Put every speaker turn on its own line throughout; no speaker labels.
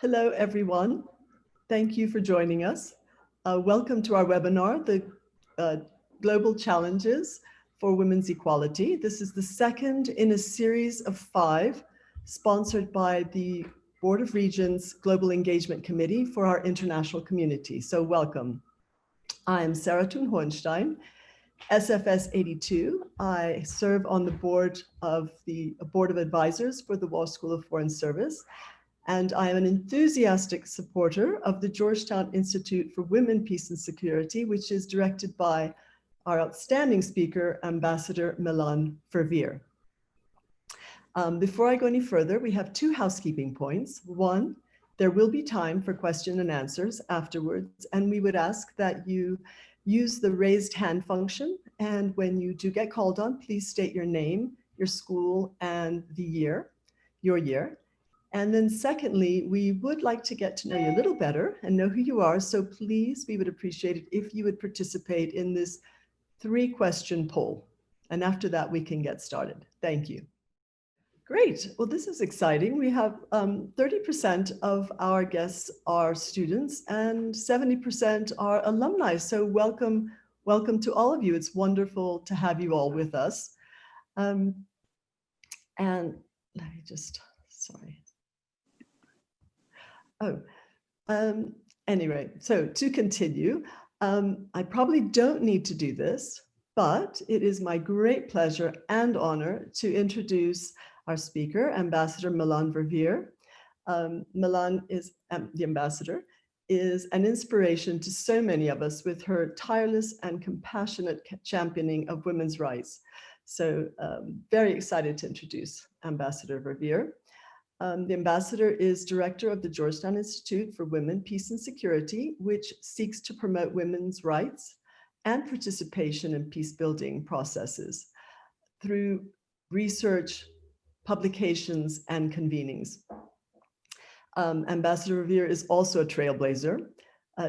Hello, everyone. Thank you for joining us. Welcome to our webinar, the uh, Global Challenges for Women's Equality. This is the second in a series of 5 sponsored by the Board of Regents Global Engagement Committee for our international community. So welcome. I am Sarah Thun-Hohenstein, SFS 82. I serve on the board of Advisors for the Walsh School of Foreign Service, and I am an enthusiastic supporter of the Georgetown Institute for Women, Peace and Security, which is directed by our outstanding speaker, Ambassador Melanne Verveer. Before I go any further, we have 2 housekeeping points. One, there will be time for question and answers afterwards, and we would ask that you use the raised hand function. And when you do get called on, please state your name, your school, and the year, your year. And then secondly, we would like to get to know you a little better and know who you are. So please, we would appreciate it if you would participate in this 3-question poll. And after that, we can get started. Thank you. Great. Well, this is exciting. We have 30% of our guests are students and 70% are alumni. So welcome to all of you. It's wonderful to have you all with us. And let me just, sorry. Anyway, so to continue, I probably don't need to do this, but it is my great pleasure and honor to introduce our speaker, Ambassador Melanne Verveer. Melanne is, the ambassador, is an inspiration to so many of us with her tireless and compassionate championing of women's rights. So very excited to introduce Ambassador Verveer. The ambassador is director of the Georgetown Institute for Women, Peace and Security, which seeks to promote women's rights and participation in peace building processes through research, publications, and convenings. Ambassador Verveer is also a trailblazer.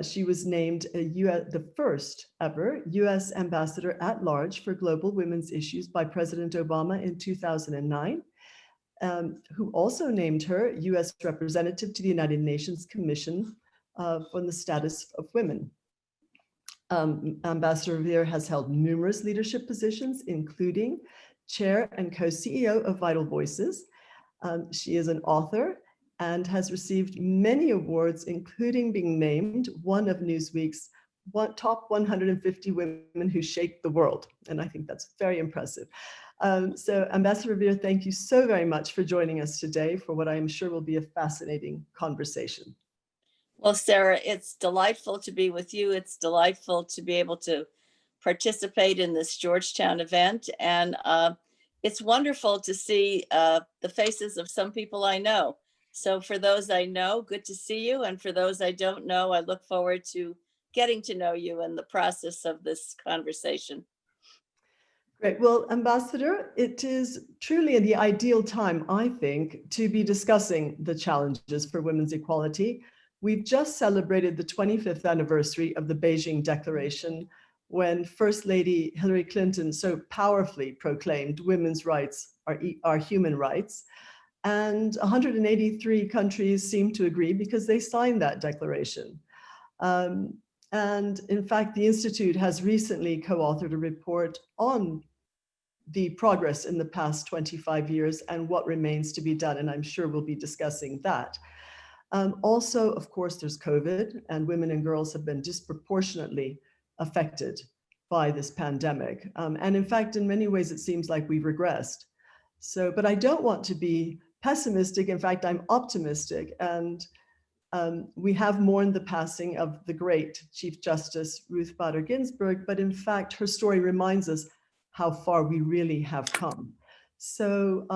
She was named the first ever US Ambassador at Large for Global Women's Issues by President Obama in 2009. Who also named her US Representative to the United Nations Commission on the Status of Women. Ambassador Verveer has held numerous leadership positions, including chair and co-CEO of Vital Voices. She is an author and has received many awards, including being named one of Newsweek's top 150 women who shaped the world. And I think that's very impressive. So Ambassador Verveer, thank you so very much for joining us today for what I am sure will be a fascinating conversation.
Well, Sarah, it's delightful to be with you. It's delightful to be able to participate in this Georgetown event. And it's wonderful to see the faces of some people I know. So for those I know, good to see you. And for those I don't know, I look forward to getting to know you in the process of this conversation.
Great. Well, Ambassador, it is truly the ideal time, I think, to be discussing the challenges for women's equality. We've just celebrated the 25th anniversary of the Beijing Declaration, when First Lady Hillary Clinton so powerfully proclaimed women's rights are human rights. And 183 countries seem to agree because they signed that declaration. And in fact, the Institute has recently co-authored a report on the progress in the past 25 years and what remains to be done. And I'm sure we'll be discussing that. Also, of course, there's COVID, and women and girls have been disproportionately affected by this pandemic. And in fact, in many ways, it seems like we've regressed. So, but I don't want to be pessimistic. In fact, I'm optimistic. And we have mourned the passing of the great Chief Justice Ruth Bader Ginsburg, but in fact, her story reminds us how far we really have come. So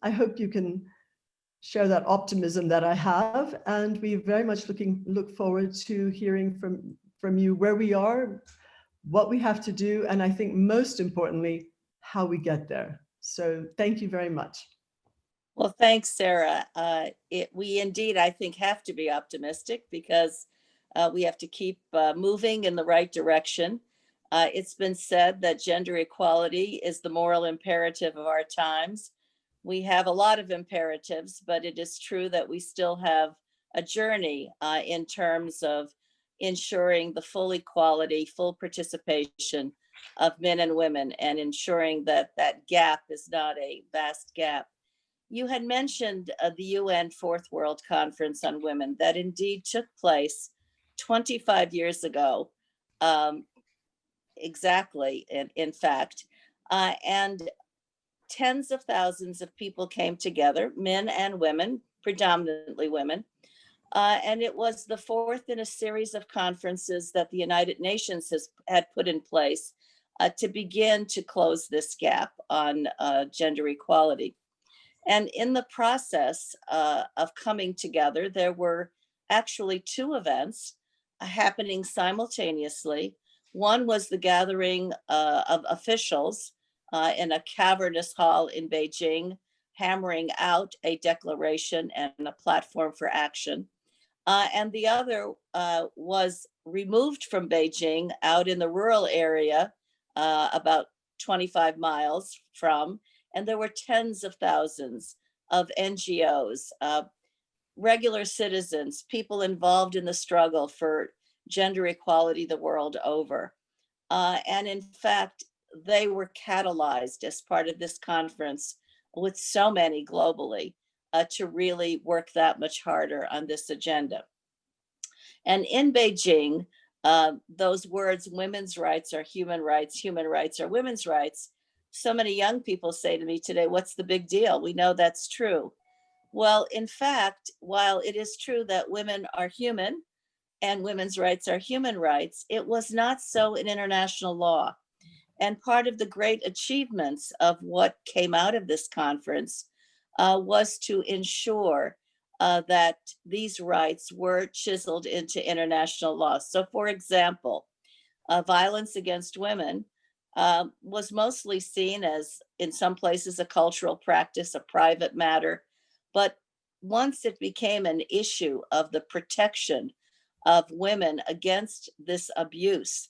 I hope you can share that optimism that I have, and we very much look forward to hearing from you where we are, what we have to do, and I think most importantly, how we get there. So thank you very much.
Well, thanks, Sarah. We indeed, I think, have to be optimistic because we have to keep moving in the right direction. It's been said that gender equality is the moral imperative of our times. We have a lot of imperatives, but it is true that we still have a journey in terms of ensuring the full equality, full participation of men and women, and ensuring that that gap is not a vast gap. You had mentioned the UN Fourth World Conference on Women that indeed took place 25 years ago, um, exactly, in fact. And tens of thousands of people came together, men and women, predominantly women. And it was the fourth in a series of conferences that the United Nations had put in place to begin to close this gap on gender equality. And in the process of coming together, there were actually two events happening simultaneously. One was the gathering of officials in a cavernous hall in Beijing, hammering out a declaration and a platform for action. And the other was removed from Beijing out in the rural area, about 25 miles from, and there were tens of thousands of NGOs, regular citizens, people involved in the struggle for gender equality the world over. And in fact, they were catalyzed as part of this conference with so many globally to really work that much harder on this agenda. And in Beijing, those words, women's rights are human rights are women's rights. So many young people say to me today, what's the big deal? We know that's true. Well, in fact, while it is true that women are human and women's rights are human rights, it was not so in international law. And part of the great achievements of what came out of this conference was to ensure that these rights were chiseled into international law. So, for example, violence against women was mostly seen as, in some places, a cultural practice, a private matter. But once it became an issue of the protection of women against this abuse,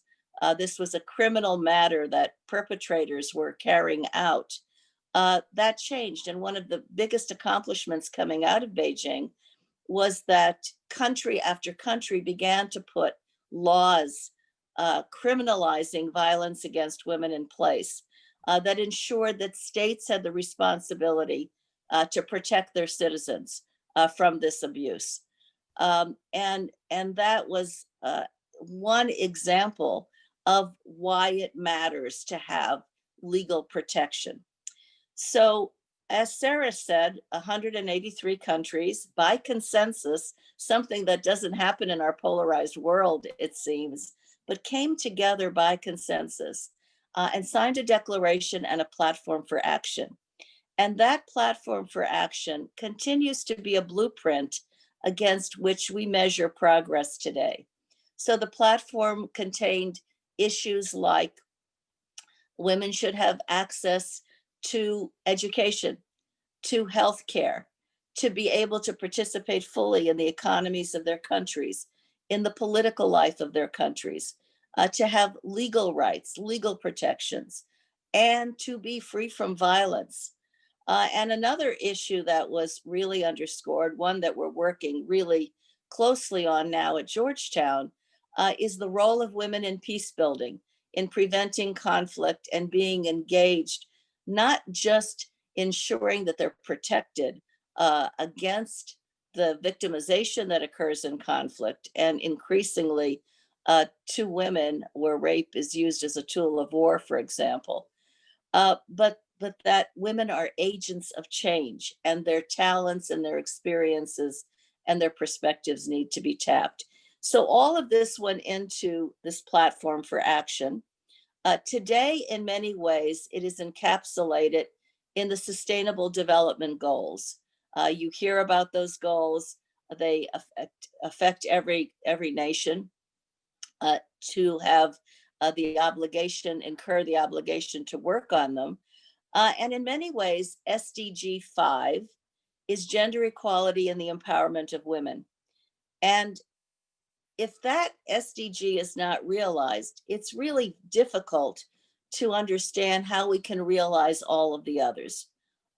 this was a criminal matter that perpetrators were carrying out. That changed. And one of the biggest accomplishments coming out of Beijing was that country after country began to put laws criminalizing violence against women in place that ensured that states had the responsibility to protect their citizens from this abuse. And that was one example of why it matters to have legal protection. So, as Sarah said, 183 countries by consensus, something that doesn't happen in our polarized world, it seems, but came together by consensus and signed a declaration and a platform for action. And that platform for action continues to be a blueprint against which we measure progress today. So the platform contained issues like women should have access to education, to healthcare, to be able to participate fully in the economies of their countries, in the political life of their countries, to have legal rights, legal protections, and to be free from violence. And another issue that was really underscored, one that we're working really closely on now at Georgetown, is the role of women in peace building, in preventing conflict and being engaged, not just ensuring that they're protected against the victimization that occurs in conflict, and increasingly to women where rape is used as a tool of war, for example. But that women are agents of change, and their talents and their experiences and their perspectives need to be tapped. So all of this went into this platform for action. Today, in many ways, it is encapsulated in the Sustainable Development Goals. You hear about those goals; they affect every nation to have the obligation, incur the obligation to work on them. And in many ways, SDG 5 is gender equality and the empowerment of women. And if that SDG is not realized, it's really difficult to understand how we can realize all of the others.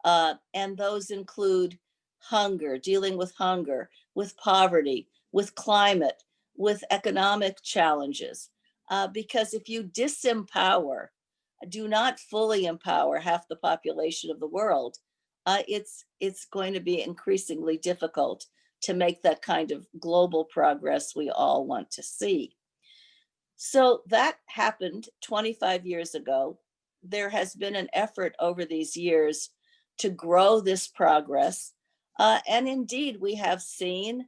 And those include hunger, dealing with hunger, with poverty, with climate, with economic challenges. Because if you disempower, do not fully empower half the population of the world, it's going to be increasingly difficult to make that kind of global progress we all want to see. So that happened 25 years ago. There has been an effort over these years to grow this progress. And indeed, we have seen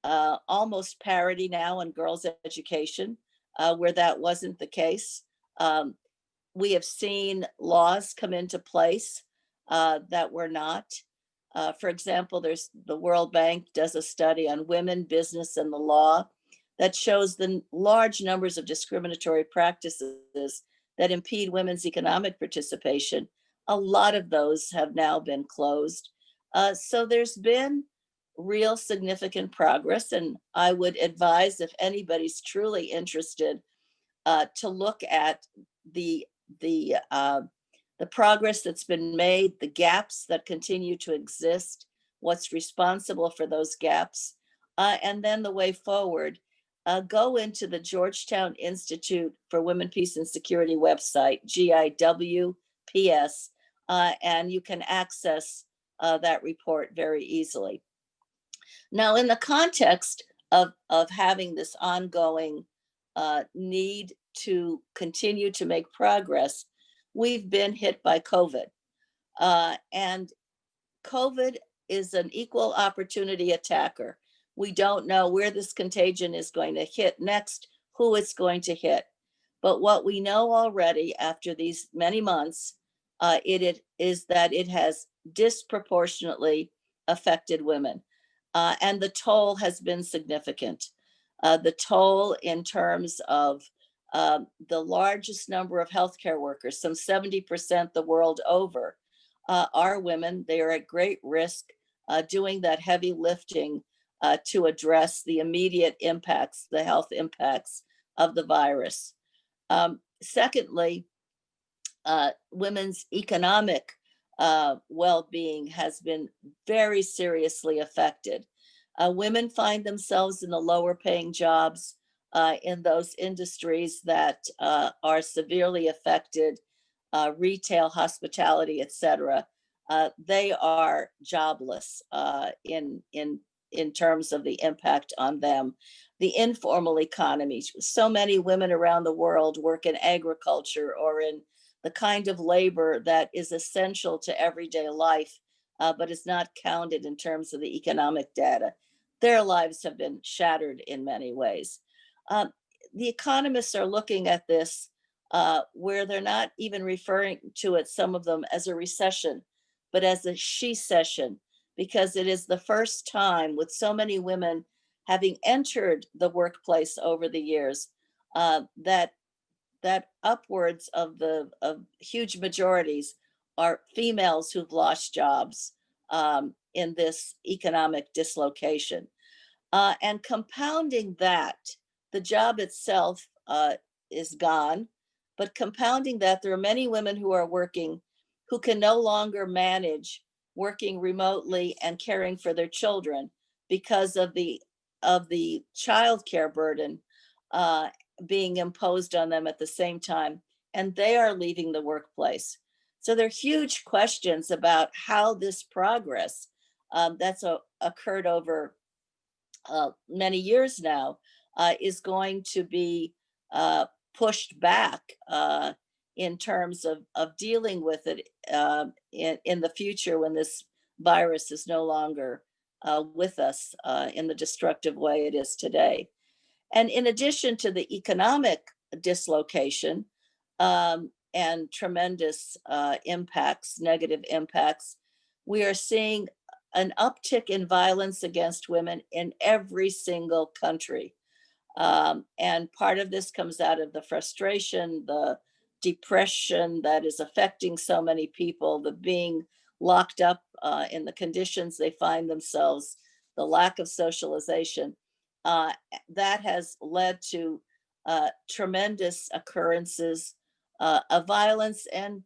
almost parity now in girls' education, where that wasn't the case. Um, we have seen laws come into place that were not. For example, there's the World Bank does a study on women, business, and the law that shows the large numbers of discriminatory practices that impede women's economic participation. A lot of those have now been closed. So there's been real significant progress, and I would advise if anybody's truly interested to look at the the uh, the progress that's been made, the gaps that continue to exist, what's responsible for those gaps, and then the way forward. Go into the Georgetown Institute for Women, Peace, and Security website, GIWPS, and you can access that report very easily. Now, in the context of having this ongoing need to continue to make progress, we've been hit by COVID. And COVID is an equal opportunity attacker. We don't know where this contagion is going to hit next, who it's going to hit. But what we know already after these many months, it is that it has disproportionately affected women. And the toll has been significant. The toll in terms of the largest number of healthcare workers, some 70% the world over, are women. They are at great risk doing that heavy lifting to address the immediate impacts, the health impacts of the virus. Secondly, women's economic well-being has been very seriously affected. Women find themselves in the lower paying jobs in those industries that are severely affected, retail, hospitality, etc. They are jobless in terms of the impact on them. The informal economy, so many women around the world work in agriculture or in the kind of labor that is essential to everyday life, but is not counted in terms of the economic data. Their lives have been shattered in many ways. The economists are looking at this where they're not even referring to it, some of them, as a recession, but as a she-cession, because it is the first time with so many women having entered the workplace over the years that upwards of huge majorities are females who've lost jobs in this economic dislocation. And compounding that, the job itself is gone, but compounding that, there are many women who are working who can no longer manage working remotely and caring for their children because of the childcare burden being imposed on them at the same time, and they are leaving the workplace. So there are huge questions about how this progress that's occurred over many years now is going to be pushed back in terms of dealing with it in the future when this virus is no longer with us in the destructive way it is today. And in addition to the economic dislocation and tremendous impacts, negative impacts, we are seeing an uptick in violence against women in every single country. And part of this comes out of the frustration, the depression that is affecting so many people, the being locked up in the conditions they find themselves, the lack of socialization. That has led to tremendous occurrences of violence and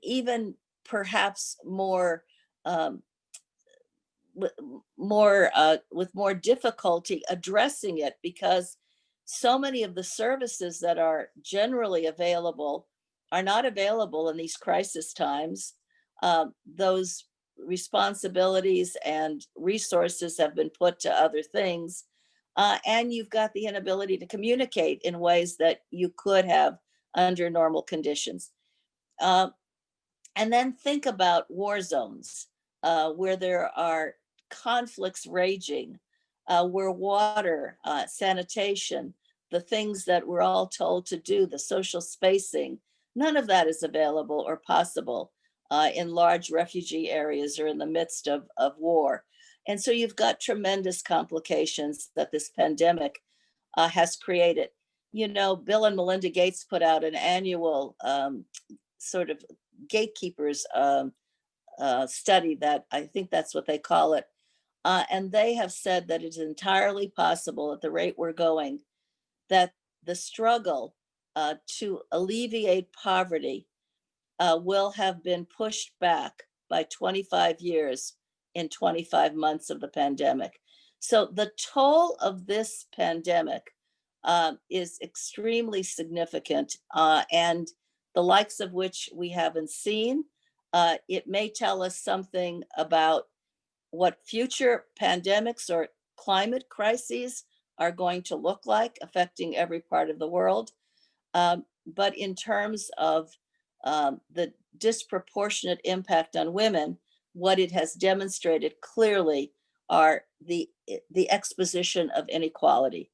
even perhaps more with more difficulty addressing it, because so many of the services that are generally available are not available in these crisis times. Those responsibilities and resources have been put to other things. And you've got the inability to communicate in ways that you could have under normal conditions. Uh, and then think about war zones where there are conflicts raging, where water, sanitation, the things that we're all told to do, the social spacing, none of that is available or possible in large refugee areas or in the midst of war. And so you've got tremendous complications that this pandemic has created. You know, Bill and Melinda Gates put out an annual sort of gatekeepers study, that I think that's what they call it. And they have said that it's entirely possible at the rate we're going that the struggle to alleviate poverty will have been pushed back by 25 years in 25 months of the pandemic. So the toll of this pandemic is extremely significant, and the likes of which we haven't seen. It may tell us something about what future pandemics or climate crises are going to look like, affecting every part of the world. But in terms of the disproportionate impact on women, what it has demonstrated clearly are the exposition of inequality,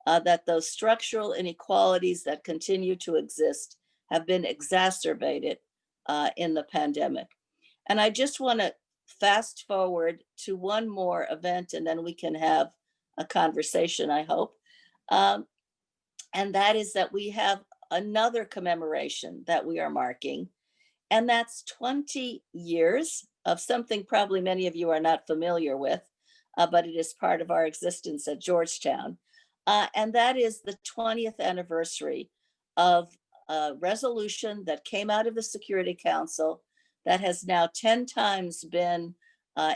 that those structural inequalities that continue to exist have been exacerbated in the pandemic. And I just want to fast forward to one more event, and then we can have a conversation, I hope. Um, and that is that we have another commemoration that we are marking, and that's 20 years of something probably many of you are not familiar with, but it is part of our existence at Georgetown. And that is the 20th anniversary of a resolution that came out of the Security Council that has now 10 times been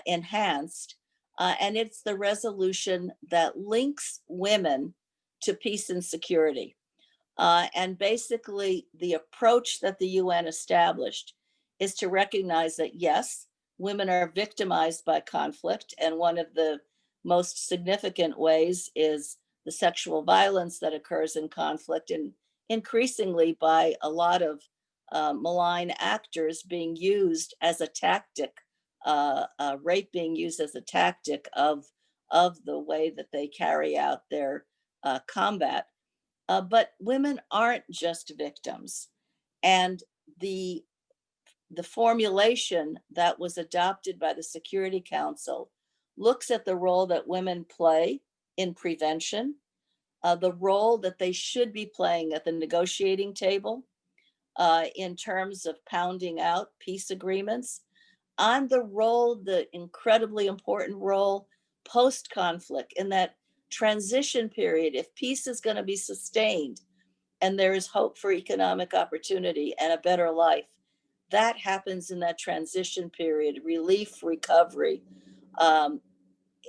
enhanced. And it's the resolution that links women to peace and security. And basically, the approach that the UN established is to recognize that, yes, women are victimized by conflict. And one of the most significant ways is the sexual violence that occurs in conflict, and increasingly by a lot of malign actors being used as a tactic, rape being used as a tactic of the way that they carry out their combat. But women aren't just victims. And the formulation that was adopted by the Security Council looks at the role that women play in prevention, the role that they should be playing at the negotiating table in terms of pounding out peace agreements, on the role, the incredibly important role post-conflict, in that transition period. If peace is going to be sustained and there is hope for economic opportunity and a better life, that happens in that transition period, relief, recovery,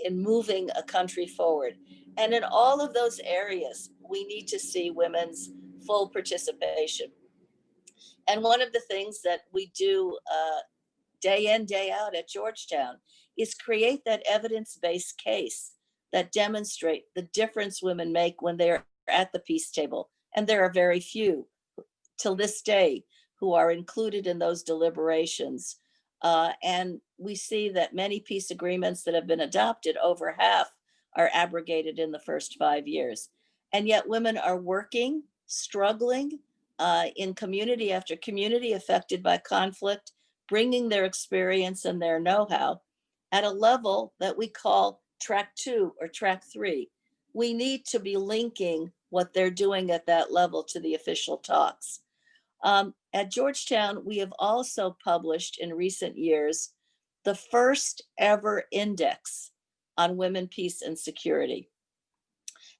in moving a country forward. And in all of those areas, we need to see women's full participation. And one of the things that we do day in, day out at Georgetown is create that evidence-based case that demonstrate the difference women make when they're at the peace table. And there are very few till this day who are included in those deliberations. And we see that many peace agreements that have been adopted, over half are abrogated in the first 5 years. And yet women are working, struggling in community after community affected by conflict, bringing their experience and their know-how at a level that we call track 2 or track 3. We need to be linking what they're doing at that level to the official talks. At Georgetown, we have also published in recent years the first ever index on women, peace, and security.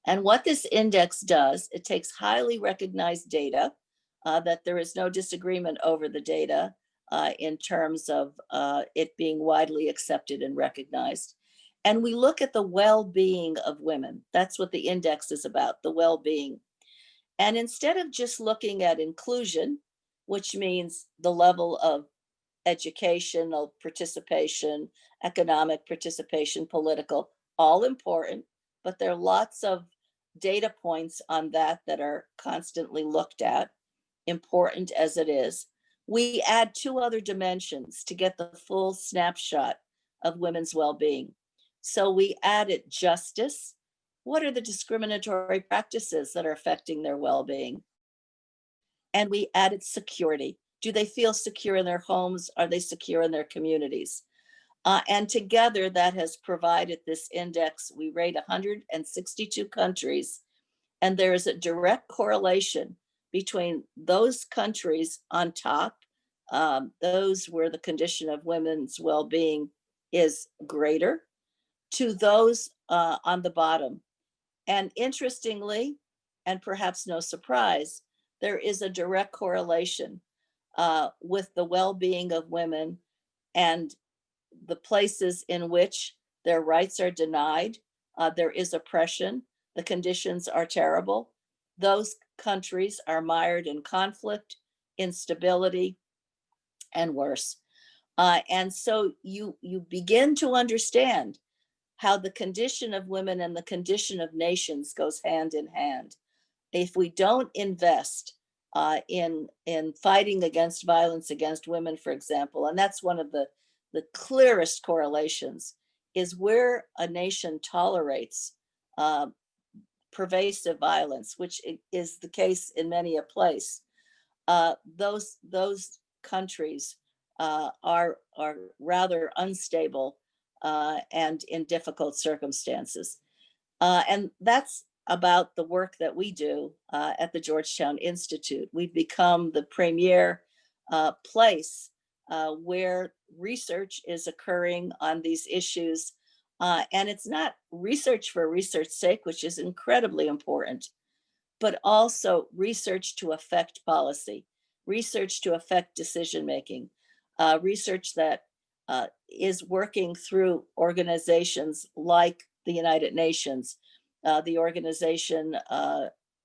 And what this index does, it takes highly recognized data, that there is no disagreement over the data, in terms of it being widely accepted and recognized. And we look at the well-being of women. That's what the index is about, the well-being. And instead of just looking at inclusion, which means the level of educational participation, economic participation, political, all important, but there are lots of data points on that that are constantly looked at, important as it is. We add two other dimensions to get the full snapshot of women's well-being. So we added justice. What are the discriminatory practices that are affecting their well-being? And we added security. Do they feel secure in their homes? Are they secure in their communities? And together that has provided this index. We rate 162 countries, and there is a direct correlation between those countries on top, those where the condition of women's well-being is greater, to those on the bottom. And interestingly, and perhaps no surprise, there is a direct correlation with the well-being of women and the places in which their rights are denied. There is oppression. The conditions are terrible. Those countries are mired in conflict, instability, and worse. And so you begin to understand how the condition of women and the condition of nations goes hand in hand. If we don't invest in fighting against violence against women, for example, and that's one of the clearest correlations, is where a nation tolerates pervasive violence, which is the case in many a place. Those countries are rather unstable and in difficult circumstances. And that's about the work that we do at the Georgetown Institute. We've become the premier place where research is occurring on these issues. And it's not research for research's sake, which is incredibly important, but also research to affect policy, research to affect decision-making, research that is working through organizations like the United Nations, the organization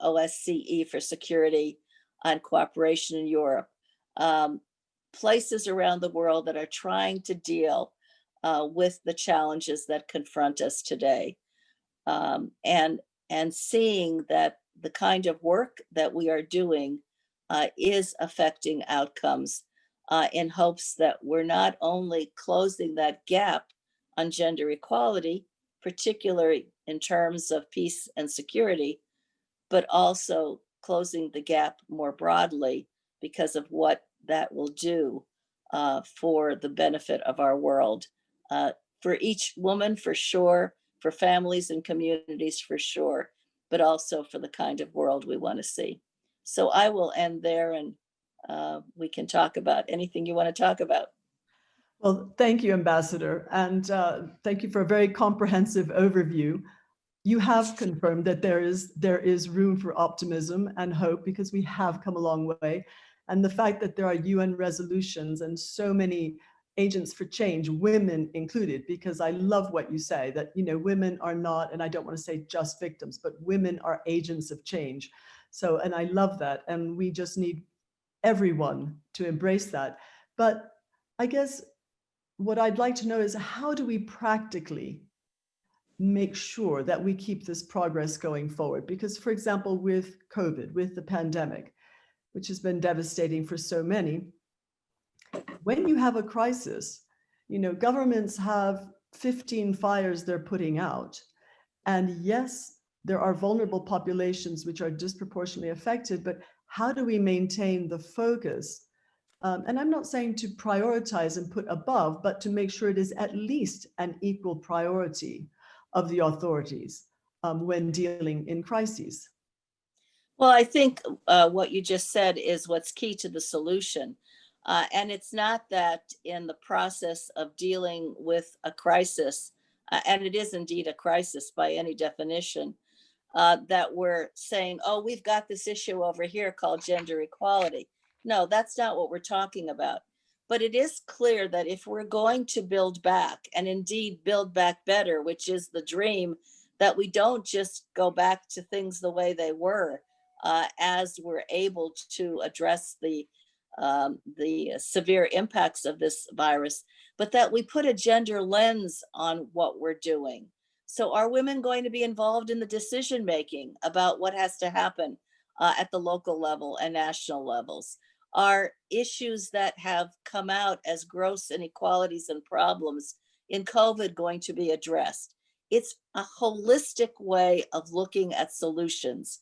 OSCE for Security and Cooperation in Europe, places around the world that are trying to deal with the challenges that confront us today. And seeing that the kind of work that we are doing is affecting outcomes in hopes that we're not only closing that gap on gender equality, particularly in terms of peace and security, but also closing the gap more broadly because of what that will do for the benefit of our world, for each woman, for sure, for families and communities, for sure, but also for the kind of world we want to see. So I will end there, and we can talk about anything you want to talk about.
Well, thank you, Ambassador, and thank you for a very comprehensive overview. You have confirmed that there is room for optimism and hope, because we have come a long way. And the fact that there are UN resolutions and so many agents for change, women included, because I love what you say, that, you know, women are not, and I don't want to say just victims, but women are agents of change. So, and I love that. And we just need everyone to embrace that. But I guess what I'd like to know is, how do we practically make sure that we keep this progress going forward? Because, for example, with COVID, with the pandemic, which has been devastating for so many, when you have a crisis, you know, governments have 15 fires they're putting out. And yes, there are vulnerable populations which are disproportionately affected, but how do we maintain the focus? And I'm not saying to prioritize and put above, but to make sure it is at least an equal priority of the authorities when dealing in crises.
Well, I think what you just said is what's key to the solution. And it's not that in the process of dealing with a crisis, and it is indeed a crisis by any definition, that we're saying, oh, we've got this issue over here called gender equality. No, that's not what we're talking about. But it is clear that if we're going to build back, and indeed build back better, which is the dream, that we don't just go back to things the way they were, as we're able to address the severe impacts of this virus, but that we put a gender lens on what we're doing. So are women going to be involved in the decision making about what has to happen at the local level and national levels? Are issues that have come out as gross inequalities and problems in COVID going to be addressed? It's a holistic way of looking at solutions.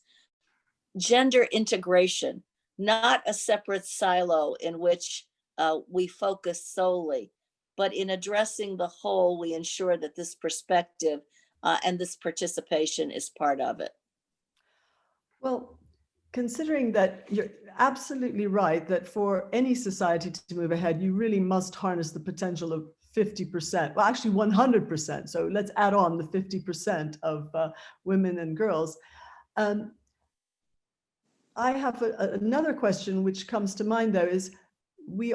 Gender integration, not a separate silo in which we focus solely, but in addressing the whole, we ensure that this perspective and this participation is part of it.
Well, considering that you're absolutely right that for any society to move ahead, you really must harness the potential of 50%, well, actually 100%. So let's add on the 50% of women and girls. I have another question which comes to mind though, is we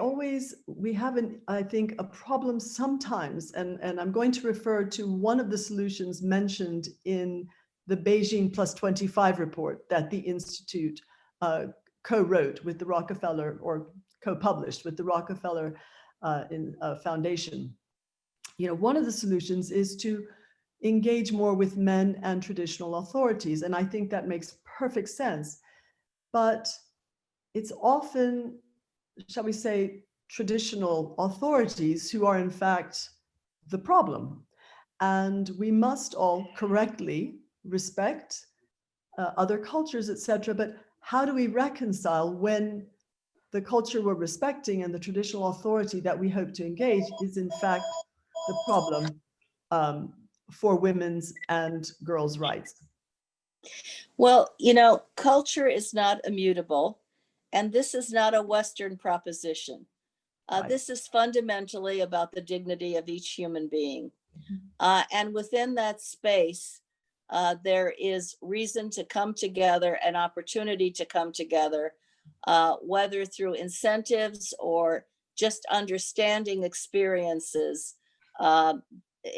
have I think a problem sometimes, and I'm going to refer to one of the solutions mentioned in the Beijing Plus 25 report that the Institute co-wrote with the Rockefeller, or co-published with the Rockefeller Foundation. You know, one of the solutions is to engage more with men and traditional authorities, and I think that makes perfect sense. But it's often, shall we say, traditional authorities who are in fact the problem. And we must all correctly respect other cultures, etc. But how do we reconcile when the culture we're respecting and the traditional authority that we hope to engage is in fact the problem for women's and girls' rights?
Well, you know, culture is not immutable, and this is not a Western proposition.
Right.
This is fundamentally about the dignity of each human being. And within that space, there is reason to come together, an opportunity to come together, whether through incentives or just understanding experiences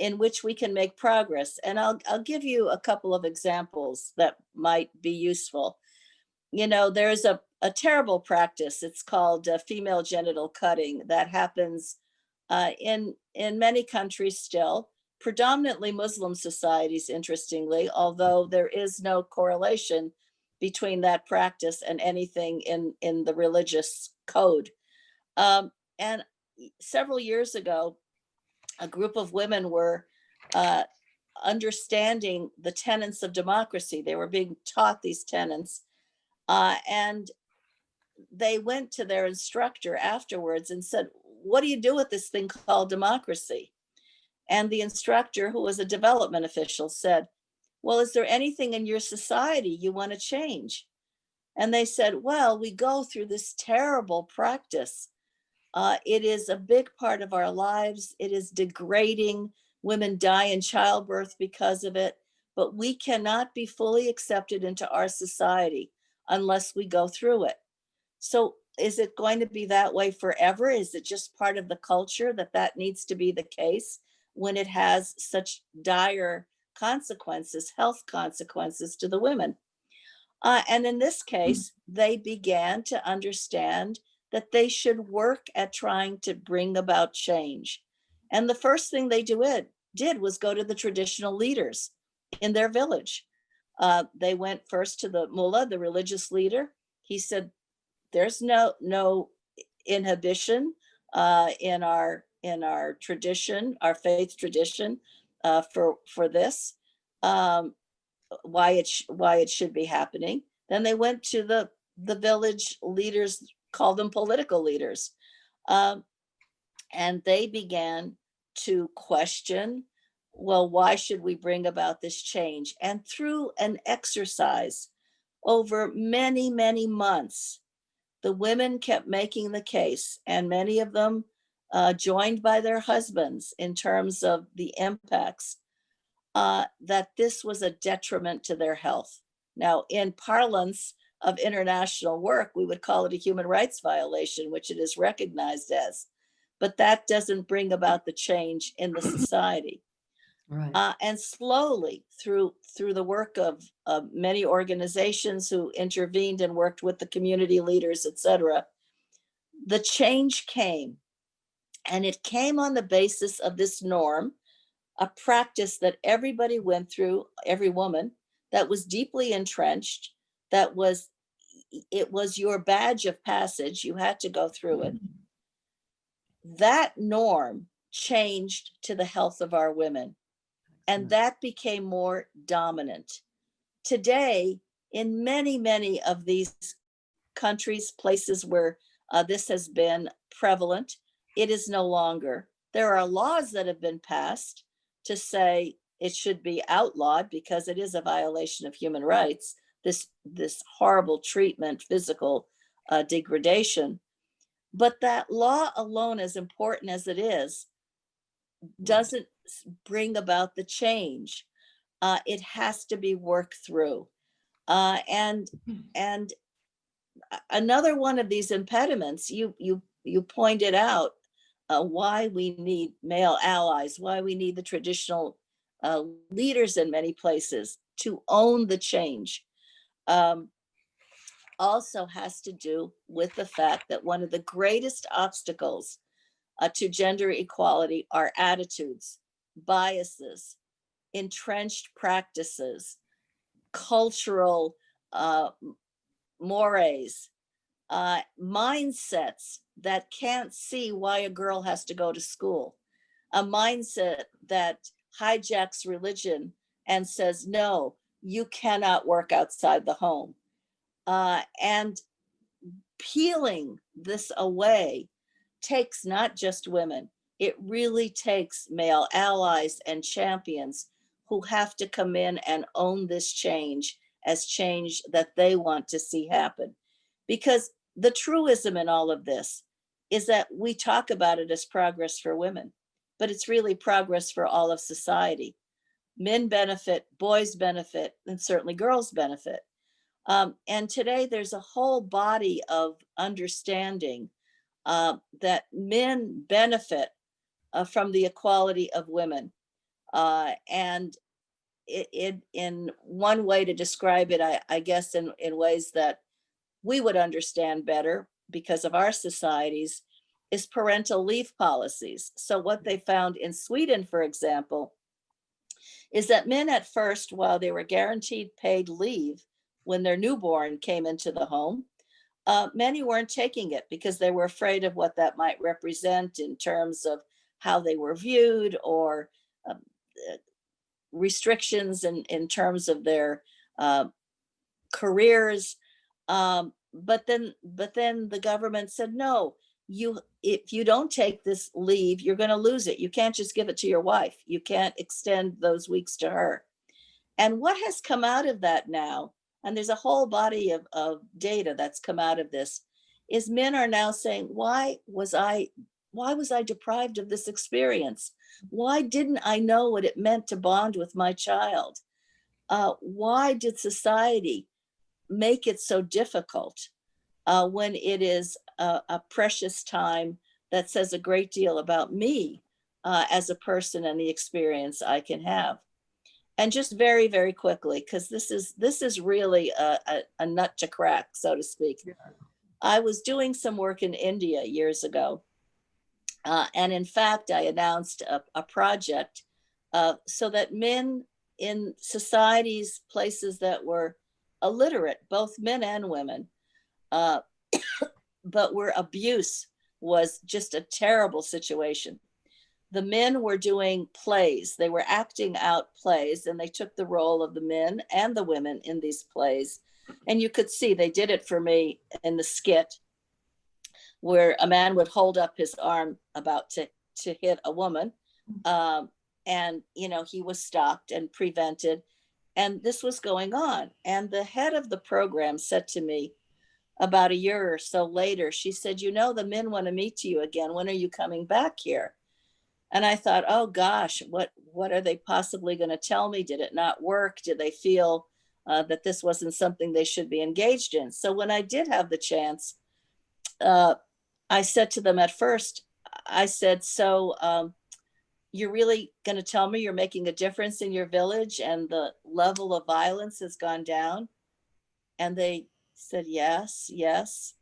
in which we can make progress. And I'll give you a couple of examples that might be useful. You know, there's a terrible practice. It's called female genital cutting that happens in many countries still, predominantly Muslim societies, interestingly, although there is no correlation between that practice and anything in the religious code. And several years ago, a group of women were understanding the tenets of democracy. They were being taught these tenets. And they went to their instructor afterwards and said, "What do you do with this thing called democracy?" And the instructor, who was a development official, said, "Well, is there anything in your society you want to change?" And they said, "Well, we go through this terrible practice. It is a big part of our lives. It is degrading. Women die in childbirth because of it, but we cannot be fully accepted into our society unless we go through it." So is it going to be that way forever? Is it just part of the culture that needs to be the case when it has such dire consequences, health consequences to the women? And in this case, they began to understand that they should work at trying to bring about change. And the first thing they did was go to the traditional leaders in their village. They went first to the mullah, the religious leader. He said, "There's no inhibition in our tradition, our faith tradition, for this. Why it should be happening." Then they went to the village leaders, call them political leaders, and they began to question, well, why should we bring about this change? And through an exercise over many, many months, the women kept making the case, and many of them joined by their husbands in terms of the impacts, that this was a detriment to their health. Now, in parlance of international work, we would call it a human rights violation, which it is recognized as. but that doesn't bring about the change in the society.
Right.
And slowly, through the work of many organizations who intervened and worked with the community leaders, etc., the change came. And it came on the basis of this norm, a practice that everybody went through, every woman, that was deeply entrenched, that was, it was your badge of passage. You had to go through it. That norm changed to the health of our women, and that became more dominant. Today, in many, many of these countries, places where this has been prevalent, it is no longer. There are laws that have been passed to say it should be outlawed because it is a violation of human rights, this horrible treatment, physical degradation. But that law alone, as important as it is, doesn't bring about the change. It has to be worked through. And another one of these impediments, you pointed out why we need male allies, why we need the traditional leaders in many places to own the change. Also has to do with the fact that one of the greatest obstacles to gender equality are attitudes, biases, entrenched practices, cultural mores, mindsets that can't see why a girl has to go to school, a mindset that hijacks religion and says, no, you cannot work outside the home. And peeling this away takes not just women, it really takes male allies and champions who have to come in and own this change as change that they want to see happen. Because the truism in all of this is that we talk about it as progress for women, but it's really progress for all of society. Men benefit, boys benefit, and certainly girls benefit. And today there's a whole body of understanding that men benefit from the equality of women. And in one way to describe it, I guess in ways that we would understand better because of our societies, is parental leave policies. So what they found in Sweden, for example, is that men at first, while they were guaranteed paid leave when their newborn came into the home, many weren't taking it because they were afraid of what that might represent in terms of how they were viewed, or uh, restrictions in terms of their careers. But then the government said, no, if you don't take this leave, you're going to lose it. You can't just give it to your wife. You can't extend those weeks to her. And what has come out of that now, and there's a whole body of data that's come out of this, is men are now saying, why was I deprived of this experience? Why didn't I know what it meant to bond with my child? Why did society make it so difficult when it is a precious time that says a great deal about me as a person and the experience I can have? And just very, very quickly, because this is really a nut to crack, so to speak.
Yeah.
I was doing some work in India years ago. And in fact, I announced a project so that men in societies, places that were illiterate, both men and women, uh, but where abuse was just a terrible situation. The men were doing plays. They were acting out plays, and they took the role of the men and the women in these plays. And you could see they did it for me in the skit, where a man would hold up his arm about to hit a woman. And, he was stopped and prevented. And this was going on. And the head of the program said to me about a year or so later, she said, the men want to meet you again. When are you coming back here? And I thought, oh gosh, what are they possibly going to tell me? Did it not work? Did they feel that this wasn't something they should be engaged in? So when I did have the chance, I said to them at first, I said, so you're really going to tell me you're making a difference in your village and the level of violence has gone down? And they said, yes, yes.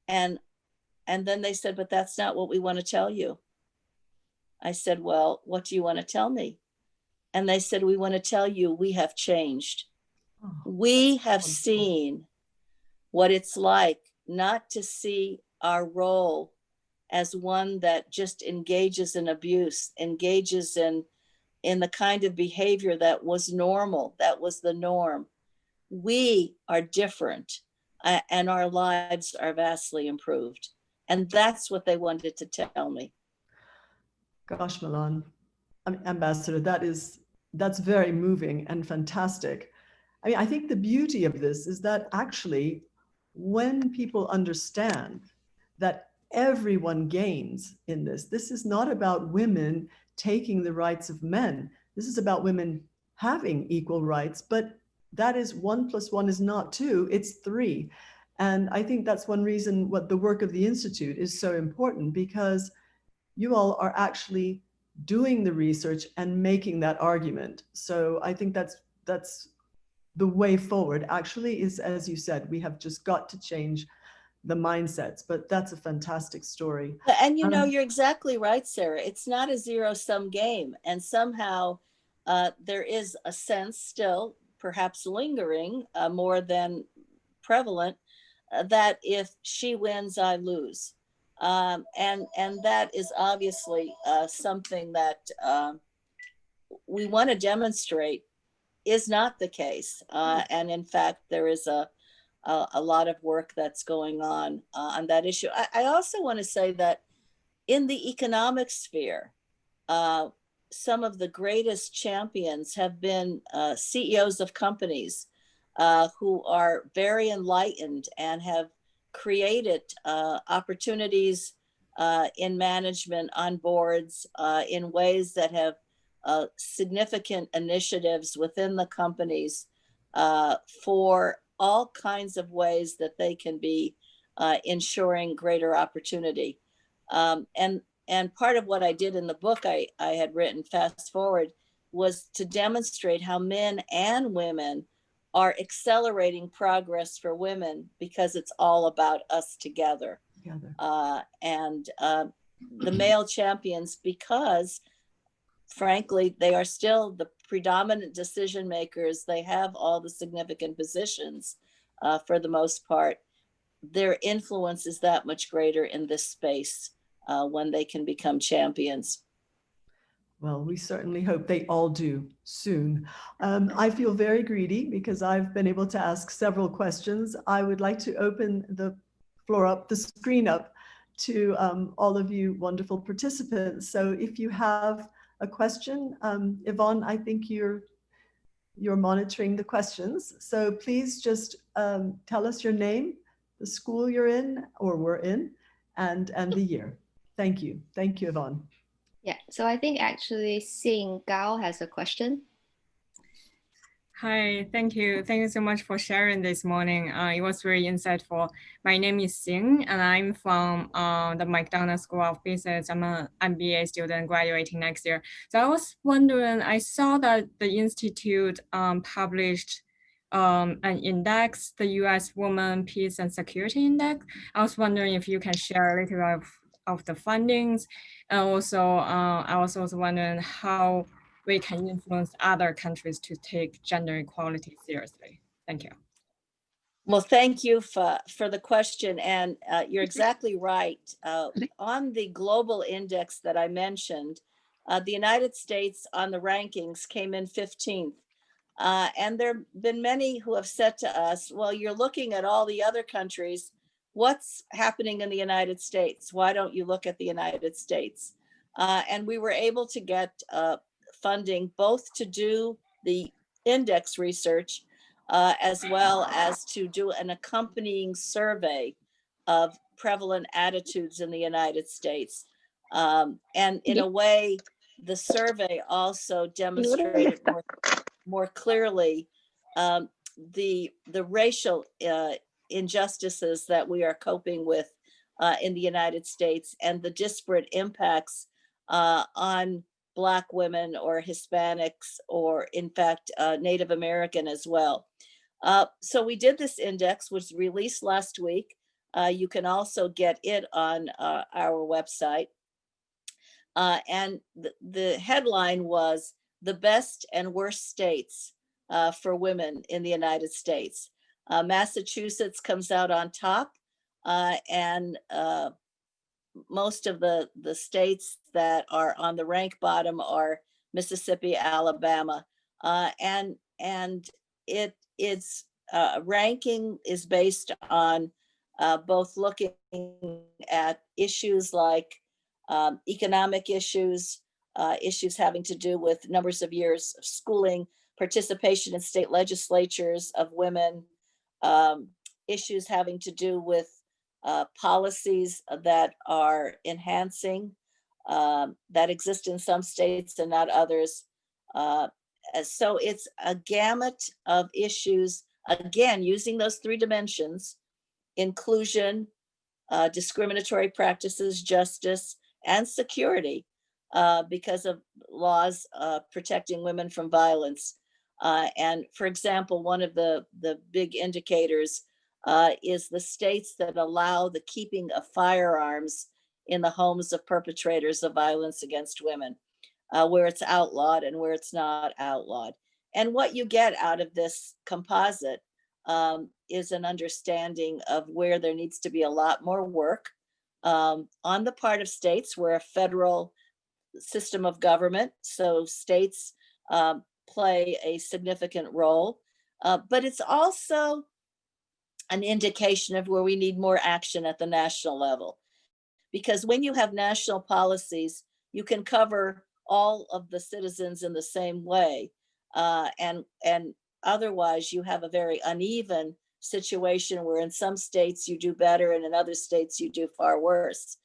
And then they said, but that's not what we want to tell you. I said, well, what do you want to tell me? And they said, we want to tell you we have changed.
Oh,
We have
wonderful.
seen what it's like not to see our role as one that just engages in abuse, engages in the kind of behavior that was normal, that was the norm. We are different, and our lives are vastly improved. And that's what they wanted to tell me.
Gosh, Milan, Ambassador, that's very moving and fantastic. I mean, I think the beauty of this is that actually, when people understand that everyone gains in this, this is not about women taking the rights of men. This is about women having equal rights, but that is 1 + 1 is not 2, it's 3. And I think that's one reason what the work of the Institute is so important, because you all are actually doing the research and making that argument. So I think that's the way forward actually is, as you said, we have just got to change the mindsets, but that's a fantastic story.
And you know, you're exactly right, Sarah. It's not a zero-sum game. And somehow there is a sense still, perhaps lingering more than prevalent, that if she wins, I lose. And that is obviously something that we want to demonstrate is not the case. And in fact, there is a lot of work that's going on that issue. I also want to say that in the economic sphere, some of the greatest champions have been CEOs of companies who are very enlightened and have created opportunities in management on boards in ways that have significant initiatives within the companies for all kinds of ways that they can be ensuring greater opportunity. And part of what I did in the book I had written, Fast Forward, was to demonstrate how men and women are accelerating progress for women because it's all about us together. And the male champions, because frankly, they are still the predominant decision makers. They have all the significant positions for the most part. Their influence is that much greater in this space when they can become champions.
Well, we certainly hope they all do soon. I feel very greedy because I've been able to ask several questions. I would like to open the floor up, the screen up to all of you wonderful participants. So if you have a question, Yvonne, I think you're monitoring the questions. So please just tell us your name, the school you're in or were in, and the year. Thank you. Thank you, Yvonne.
Yeah, so I think actually Sing Gao has a question.
Hi, thank you. Thank you so much for sharing this morning. It was very insightful. My name is Sing, and I'm from the McDonald School of Business. I'm an MBA student graduating next year. So I was wondering, I saw that the Institute published an index, the US Women, Peace and Security Index. I was wondering if you can share a little bit of the findings. And also, I was also wondering how we can influence other countries to take gender equality seriously. Thank you.
Well, thank you for the question. And you're exactly right. On the global index that I mentioned, the United States on the rankings came in 15th. And there have been many who have said to us, well, you're looking at all the other countries. What's happening in the United States? Why don't you look at the United States? And we were able to get funding both to do the index research as well as to do an accompanying survey of prevalent attitudes in the United States. And in a way, the survey also demonstrated more clearly the racial injustices that we are coping with in the United States and the disparate impacts on Black women or Hispanics, or in fact, Native American as well. So we did this index, was released last week. You can also get it on our website. And the headline was "The Best and Worst States for Women in the United States." Massachusetts comes out on top, and most of the states that are on the rank bottom are Mississippi, Alabama, and its ranking is based on both looking at issues like economic issues, issues having to do with numbers of years of schooling, participation in state legislatures of women, issues having to do with policies that are enhancing, that exist in some states and not others. So it's a gamut of issues, again, using those three dimensions: inclusion, discriminatory practices, justice, and security, because of laws protecting women from violence. And for example, one of the big indicators is the states that allow the keeping of firearms in the homes of perpetrators of violence against women, where it's outlawed and where it's not outlawed. And what you get out of this composite is an understanding of where there needs to be a lot more work on the part of states. We're a federal system of government, so states play a significant role, but it's also an indication of where we need more action at the national level. Because when you have national policies, you can cover all of the citizens in the same way, and otherwise you have a very uneven situation where in some states you do better and in other states you do far worse.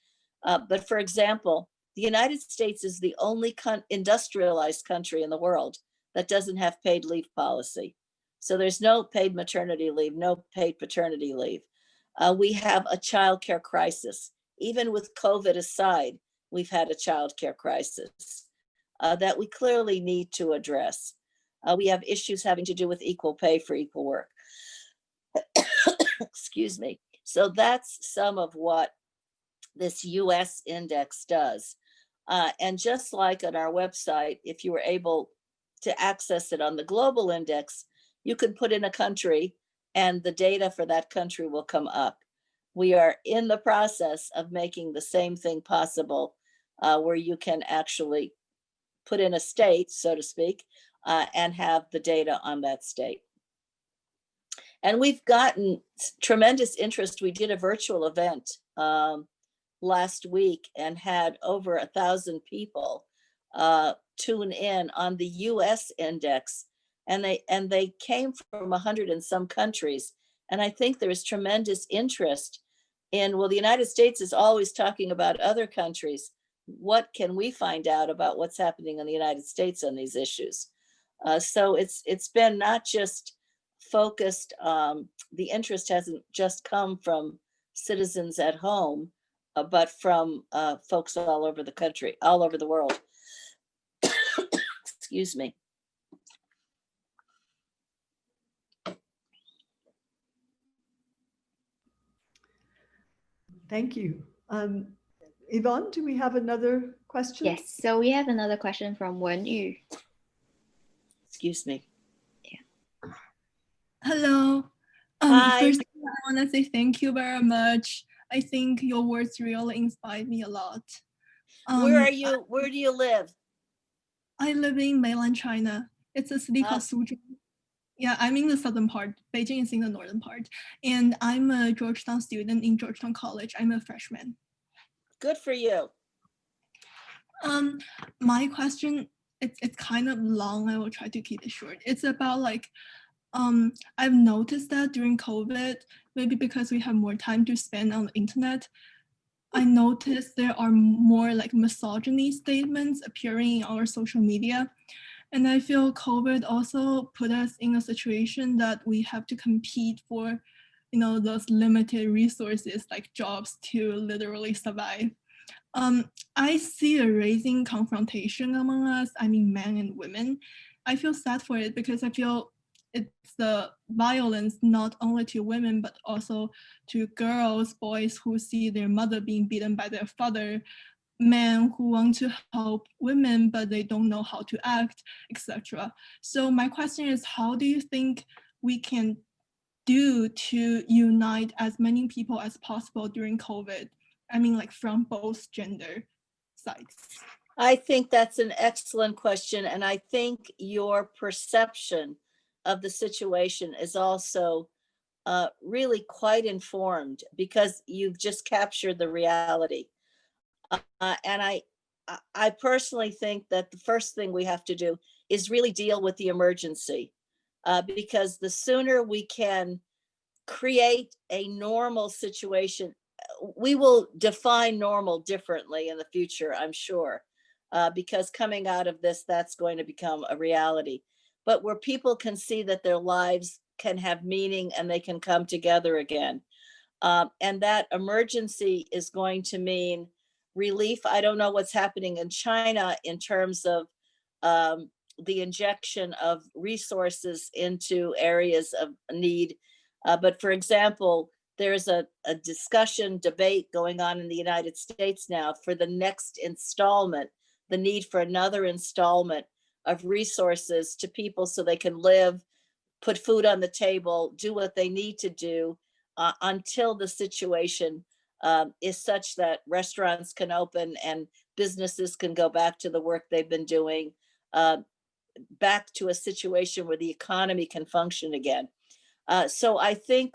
But for example, the United States is the only industrialized country in the world that doesn't have paid leave policy. So there's no paid maternity leave, no paid paternity leave. We have a childcare crisis. Even with COVID aside, we've had a childcare crisis that we clearly need to address. We have issues having to do with equal pay for equal work. Excuse me. So that's some of what this US index does. And just like on our website, if you were able to access it on the global index, you could put in a country and the data for that country will come up. We are in the process of making the same thing possible, where you can actually put in a state, so to speak, and have the data on that state. And we've gotten tremendous interest. We did a virtual event last week and had over 1,000 people tune in on the US index. And they came from 100 and some countries. And I think there's tremendous interest in, well, the United States is always talking about other countries. What can we find out about what's happening in the United States on these issues? So it's been not just focused, the interest hasn't just come from citizens at home, but from folks all over the country, all over the world. Excuse me.
Thank you. Yvonne, do we have another question?
Yes, so we have another question from Wen Yu.
Excuse me.
Hello.
Hi.
First, I want to say thank you very much. I think your words really inspired me a lot.
Where are you? Where do you live?
I live in mainland China. It's a city called Suzhou. Yeah, I'm in the southern part. Beijing is in the northern part. And I'm a Georgetown student in Georgetown College. I'm a freshman.
Good for you.
My question, it's kind of long. I will try to keep it short. It's about like, I've noticed that during COVID, maybe because we have more time to spend on the internet, I noticed there are more like misogyny statements appearing in our social media. And I feel COVID also put us in a situation that we have to compete for those limited resources like jobs to literally survive. I see a rising confrontation among us, I mean, men and women. I feel sad for it because I feel it's the violence not only to women, but also to girls, boys who see their mother being beaten by their father, men who want to help women, but they don't know how to act, etc. So my question is, how do you think we can do to unite as many people as possible during COVID? I mean, like from both gender sides.
I think that's an excellent question. And I think your perception of the situation is also really quite informed because you've just captured the reality. And I personally think that the first thing we have to do is really deal with the emergency, because the sooner we can create a normal situation, we will define normal differently in the future, I'm sure, because coming out of this, that's going to become a reality. But where people can see that their lives can have meaning and they can come together again. And that emergency is going to mean relief. I don't know what's happening in China in terms of the injection of resources into areas of need. But for example, there's a discussion, debate going on in the United States now for the next installment, the need for another installment of resources to people so they can live, put food on the table, do what they need to do until the situation is such that restaurants can open and businesses can go back to the work they've been doing, back to a situation where the economy can function again. So I think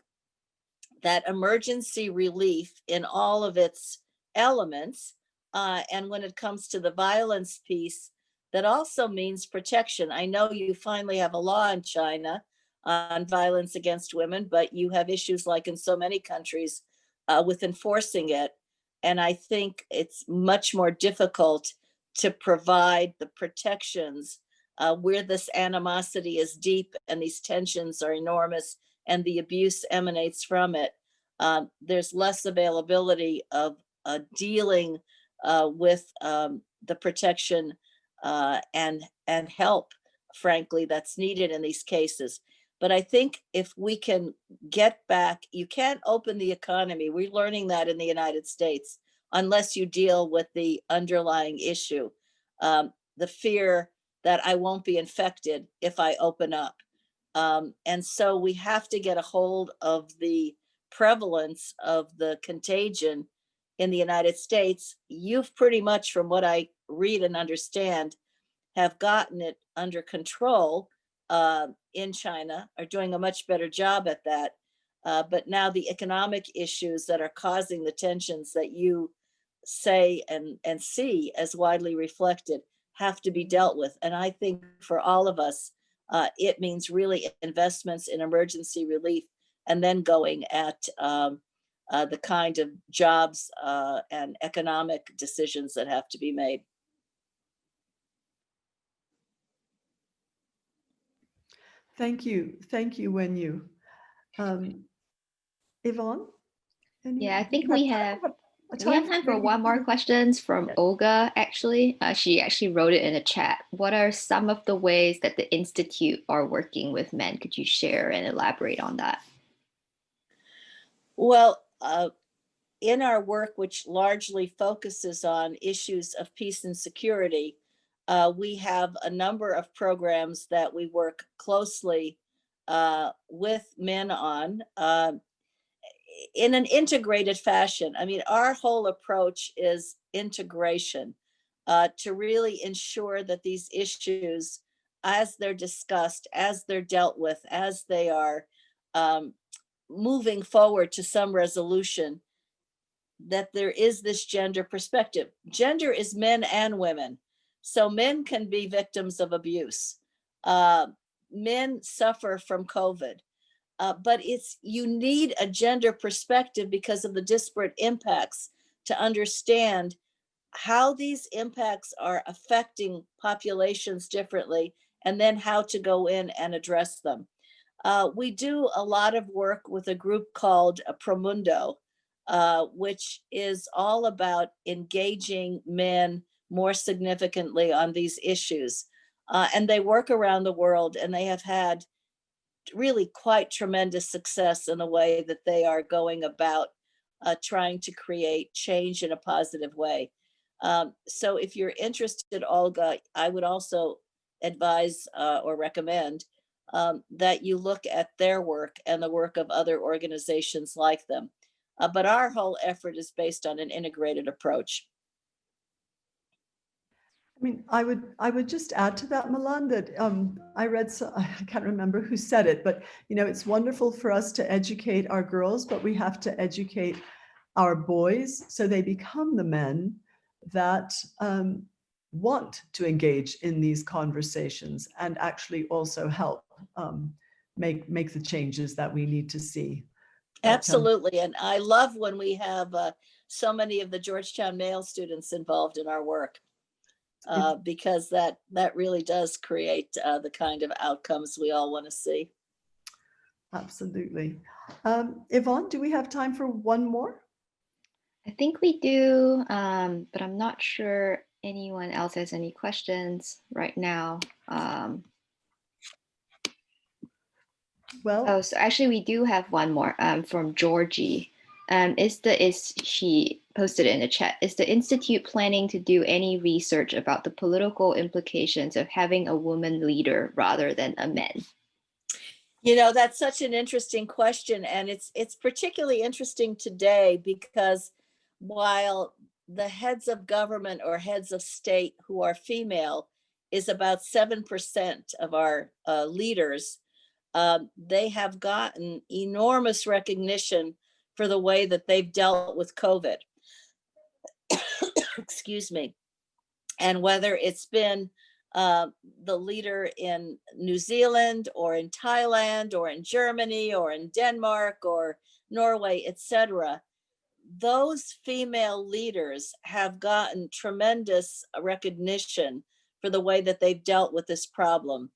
that emergency relief in all of its elements, and when it comes to the violence piece, that also means protection. I know you finally have a law in China on violence against women, but you have issues like in so many countries with enforcing it. And I think it's much more difficult to provide the protections where this animosity is deep and these tensions are enormous and the abuse emanates from it. There's less availability of dealing with the protection and help, frankly, that's needed in these cases. But I think if we can get back, you can't open the economy. We're learning that in the United States unless you deal with the underlying issue, the fear that I won't be infected if I open up. And so we have to get a hold of the prevalence of the contagion in the United States. You've pretty much, from what I read and understand, have gotten it under control in China, are doing a much better job at that. But now the economic issues that are causing the tensions that you say and see as widely reflected have to be dealt with. And I think for all of us, it means really investments in emergency relief and then going at the kind of jobs and economic decisions that have to be made.
Thank you, Wenyu. Yvonne?
Yeah, I think we have time for one more questions from
Yes.
Olga, actually. She actually wrote it in a chat. What are some of the ways that the Institute are working with men? Could you share and elaborate on that?
Well, in our work, which largely focuses on issues of peace and security, we have a number of programs that we work closely with men on in an integrated fashion. I mean, our whole approach is integration to really ensure that these issues, as they're discussed, as they're dealt with, as they are moving forward to some resolution, that there is this gender perspective. Gender is men and women. So men can be victims of abuse. Men suffer from COVID. But you need a gender perspective because of the disparate impacts to understand how these impacts are affecting populations differently and then how to go in and address them. We do a lot of work with a group called Promundo, which is all about engaging men more significantly on these issues. And they work around the world, and they have had really quite tremendous success in the way that they are going about trying to create change in a positive way. So if you're interested, Olga, I would also advise or recommend that you look at their work and the work of other organizations like them. But our whole effort is based on an integrated approach.
I mean, I would just add to that, Milan, that I read, I can't remember who said it, but it's wonderful for us to educate our girls, but we have to educate our boys so they become the men that want to engage in these conversations and actually also help make the changes that we need to see.
Absolutely. And I love when we have so many of the Georgetown male students involved in our work. Because that really does create the kind of outcomes we all want to see.
Absolutely. Yvonne, do we have time for one more?
I think we do, but I'm not sure anyone else has any questions right now.
Well,
Oh, so actually we do have one more from Georgie. She posted it in the chat. Is the Institute planning to do any research about the political implications of having a woman leader rather than a man?
That's such an interesting question. And it's particularly interesting today because while the heads of government or heads of state who are female is about 7% of our leaders, they have gotten enormous recognition for the way that they've dealt with COVID. Excuse me. And whether it's been the leader in New Zealand or in Thailand or in Germany or in Denmark or Norway, etc., those female leaders have gotten tremendous recognition for the way that they've dealt with this problem,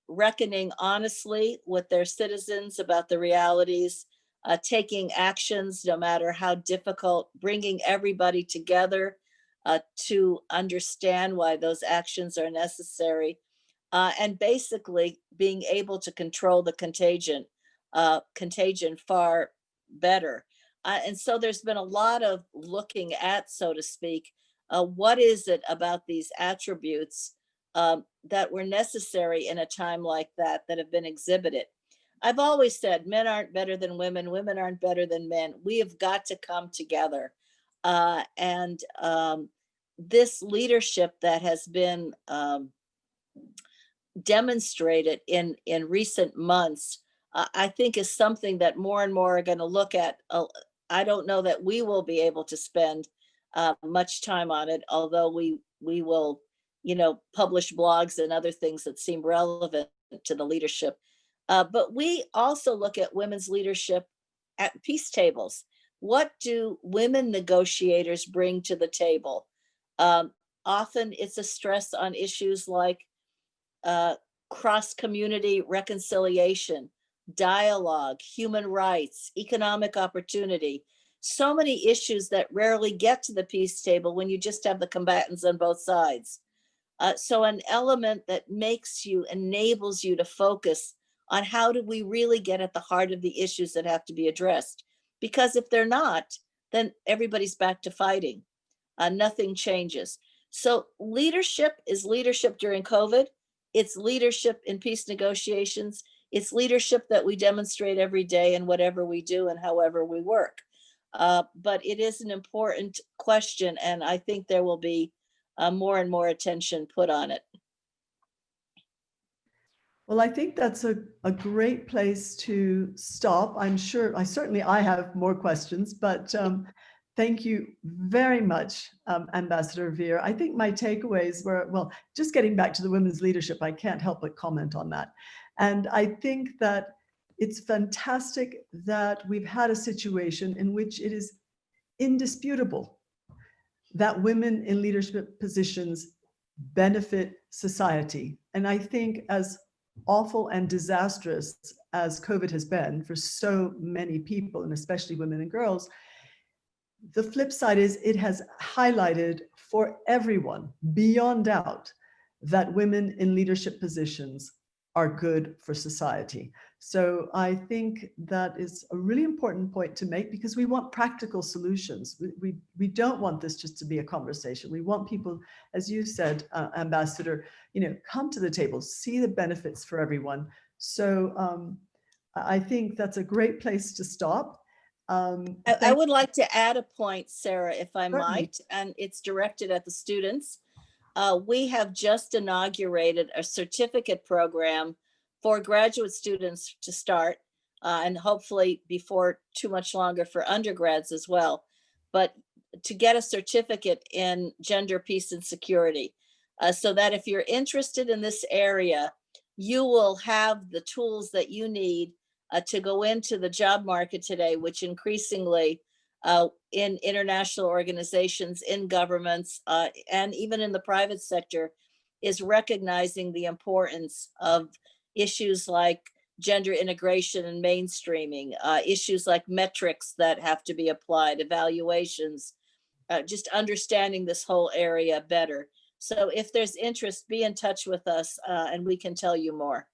reckoning honestly with their citizens about the realities, taking actions no matter how difficult, bringing everybody together to understand why those actions are necessary, and basically being able to control the contagion far better. And so there's been a lot of looking at, so to speak, what is it about these attributes that were necessary in a time like that have been exhibited. I've always said men aren't better than women, women aren't better than men. We have got to come together. And this leadership that has been demonstrated in recent months, I think is something that more and more are going to look at. I don't know that we will be able to spend much time on it, although we will, publish blogs and other things that seem relevant to the leadership. But we also look at women's leadership at peace tables. What do women negotiators bring to the table? Often it's a stress on issues like cross-community reconciliation, dialogue, human rights, economic opportunity. So many issues that rarely get to the peace table when you just have the combatants on both sides. So an element that enables you to focus on how do we really get at the heart of the issues that have to be addressed. Because if they're not, then everybody's back to fighting. Nothing changes. So leadership is leadership during COVID. It's leadership in peace negotiations. It's leadership that we demonstrate every day in whatever we do and however we work. But it is an important question, and I think there will be more and more attention put on it.
Well, I think that's a great place to stop. I have more questions, but thank you very much, Ambassador Veer. I think my takeaways were, well, just getting back to the women's leadership, I can't help but comment on that. And I think that it's fantastic that we've had a situation in which it is indisputable that women in leadership positions benefit society. And I think as awful and disastrous as COVID has been for so many people, and especially women and girls, the flip side is it has highlighted for everyone, beyond doubt, that women in leadership positions are good for society. So I think that is a really important point to make, because we want practical solutions. We don't want this just to be a conversation. We want people, as you said, Ambassador, come to the table, see the benefits for everyone. So I think that's a great place to stop.
I would like to add a point, Sarah, if I
Certainly.
might, and it's directed at the students. We have just inaugurated a certificate program for graduate students to start, and hopefully before too much longer for undergrads as well. But to get a certificate in gender, peace, and security, so that if you're interested in this area, you will have the tools that you need to go into the job market today, which increasingly in international organizations, in governments, and even in the private sector, is recognizing the importance of issues like gender integration and mainstreaming, issues like metrics that have to be applied, evaluations, just understanding this whole area better. So if there's interest, be in touch with us and we can tell you more.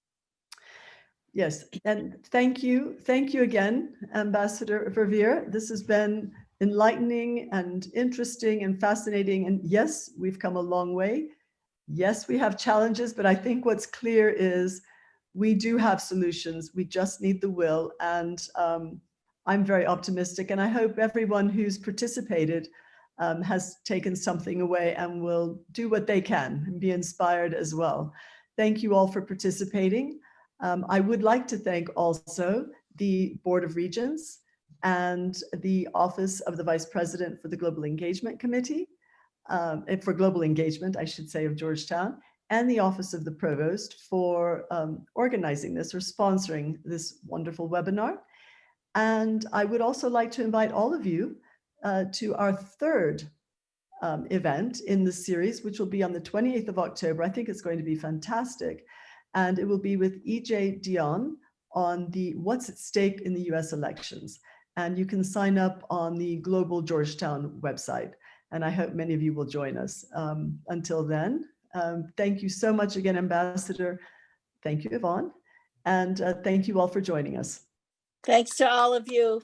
Yes, and thank you. Thank you again, Ambassador Verveer. This has been enlightening and interesting and fascinating. And yes, we've come a long way. Yes, we have challenges, but I think what's clear is we do have solutions. We just need the will. And I'm very optimistic. And I hope everyone who's participated has taken something away and will do what they can and be inspired as well. Thank you all for participating. I would like to thank also the Board of Regents and the Office of the Vice President for the Global Engagement Committee, for Global Engagement, I should say, of Georgetown, and the Office of the Provost for organizing this or sponsoring this wonderful webinar. And I would also like to invite all of you to our third event in the series, which will be on the 28th of October. I think it's going to be fantastic. And it will be with E.J. Dionne on the what's at stake in the US elections. And you can sign up on the Global Georgetown website. And I hope many of you will join us. Until then, thank you so much again, Ambassador. Thank you, Yvonne. And thank you all for joining us.
Thanks to all of you.